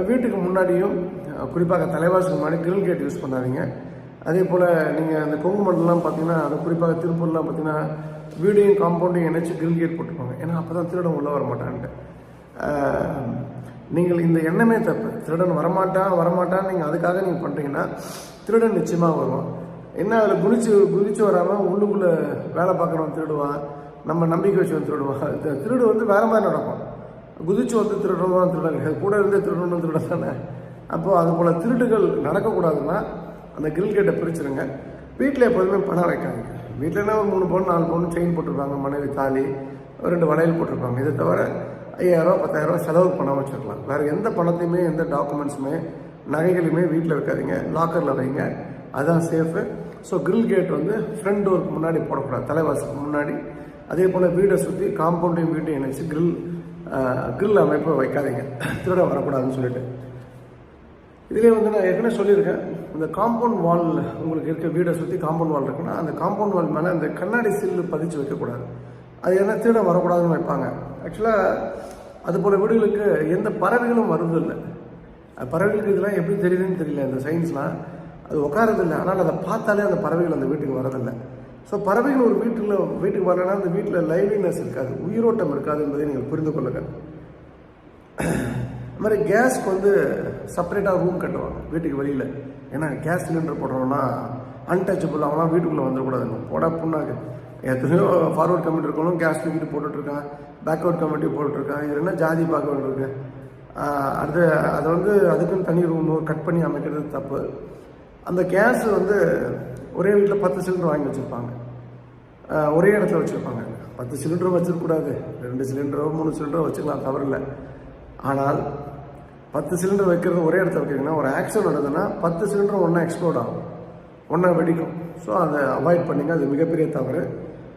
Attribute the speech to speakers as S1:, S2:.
S1: வீட்டுக்கு முன்னாடியும் குறிப்பாக தலைவாசலுக்கு முன்னாடி கிரில் கேட் யூஸ் பண்ணாதீங்க. அதே போல் நீங்கள் அந்த கொங்கு மண்டலம் பார்த்தீங்கன்னா, அது குறிப்பாக திருப்பூர்லாம் பார்த்தீங்கன்னா வீடையும் காம்பவுண்டையும் இணைச்சி கிரில் கேட் போட்டுருப்பாங்க. ஏன்னா அப்போ தான் திருடன் உள்ளே வரமாட்டான்ட்டு. நீங்கள் இந்த எண்ணமே தப்பு. திருடன் வரமாட்டான்னு நீங்கள் அதுக்காக நீங்கள் பண்ணுறீங்கன்னா திருடன் நிச்சயமாக வருவான். என்ன அதில் குதிச்சு வராமல் உள்ளுக்குள்ளே வேலை பார்க்குறவன் திருடுவான், நம்ம நம்பிக்கை வச்சவன் திருடுவான். திருடு வந்து வேறு மாதிரி நடக்கும். குதிச்சு வந்து திருடணும் திருடன் கூட இருந்தே திருடணும் திருடன் தானே. அப்போது அது போல் திருடுகள் நடக்கக்கூடாதுன்னா அந்த கிரில் கேட்டை பிரிச்சுருங்க. வீட்டில் எப்போதுமே பணம் வைக்காதீங்க. வீட்டிலனா ஒரு 3 பவுன் 4 பவுன் செயின் போட்டிருப்பாங்க, மனைவி தாலி, 2 வளையல் போட்டிருப்பாங்க. இதை தவிர 5000 10,000 செலவு பணம் வச்சுருக்கலாம். வேறு எந்த பணத்தையுமே எந்த டாக்குமெண்ட்ஸுமே நகைகளையுமே வீட்டில் வைக்காதீங்க, லாக்கரில் வைங்க. அதுதான் சேஃபு. ஸோ கிரில் கேட் வந்து ஃப்ரண்ட் டோருக்கு முன்னாடி போடக்கூடாது, தலைவாசலுக்கு முன்னாடி. அதே போல் வீடை சுற்றி காம்பவுண்டையும் வீட்டையும் இணைச்சி கிரில் அமைப்பை வைக்காதீங்க, திருட வரக்கூடாதுன்னு சொல்லிட்டு. இதிலே வந்து நான் ஏற்கனவே சொல்லியிருக்கேன், இந்த காம்பவுண்ட் வால் உங்களுக்கு இருக்க வீடை சுற்றி காம்பவுண்ட் வால் இருக்குன்னா அந்த காம்பவுண்ட் வால் மேலே அந்த கண்ணாடி சில்லு பதிச்சு வைக்கக்கூடாது. அது என்ன திருட வரக்கூடாதுன்னு வைப்பாங்க. ஆக்சுவலாக அதுபோல் வீடுகளுக்கு எந்த பறவைகளும் வருவதில்லை. பறவைகளுக்கு இதெல்லாம் எப்படி தெரியுதுன்னு தெரியல, இந்த சயின்ஸ்லாம். அது உட்காரதில்லை, ஆனால் அதை பார்த்தாலே அந்த பறவைகள் அந்த வீட்டுக்கு வரதில்லை. ஸோ பறவைகள் ஒரு வீட்டுக்கு வரலைன்னா அந்த வீட்டில் லைவ்லினஸ் இருக்காது, உயிரோட்டம் இருக்காது என்பதை நீங்கள் புரிந்து கொள்ளுங்கள். அது மாதிரி கேஸ்க்கு வந்து செப்பரேட்டாக ரூம் கட்டுவாங்க வீட்டுக்கு வெளியில். ஏன்னா கேஸ் சிலிண்டர் போடுறோம்னா அன்டச்சபிள், அவங்களாம் வீட்டுக்குள்ளே வந்துடக்கூடாதுங்க. போட புண்ணாக்கு எத்தனையோ ஃபார்வர்ட் கமிட்டி இருக்கணும், கேஸ் தூக்கிட்டு போட்டுட்ருக்கான், பேக்வர்ட் கமிட்டி போட்டுட்ருக்கான். இது என்ன ஜாதி பார்க்க வேண்டியிருக்கு. அதை வந்து அதுக்குன்னு தனி ரூம் கட் பண்ணி அமைக்கிறது தப்பு. அந்த கேஸ் வந்து ஒரே வீட்டில் 10 சிலிண்டர் வாங்கி வச்சுருப்பாங்க, ஒரே இடத்துல வச்சுருப்பாங்க. 10 சிலிண்டரும் வச்சிருக்கக்கூடாது, 2 சிலிண்டரோ 3 சிலிண்டரோ வச்சுக்கலாம், தவறில்லை. ஆனால் 10 சிலிண்டர் வைக்கிறது ஒரே இடத்துல வைக்கிறீங்கன்னா ஒரு ஆக்சிடென்ட் நடந்ததுன்னா 10 சிலிண்டரும் ஒன்றா எக்ஸ்ப்ளோட் ஆகும், ஒன்றா வெடிக்கும். ஸோ அதை அவாய்ட் பண்ணிங்க, அது மிகப்பெரிய தவறு.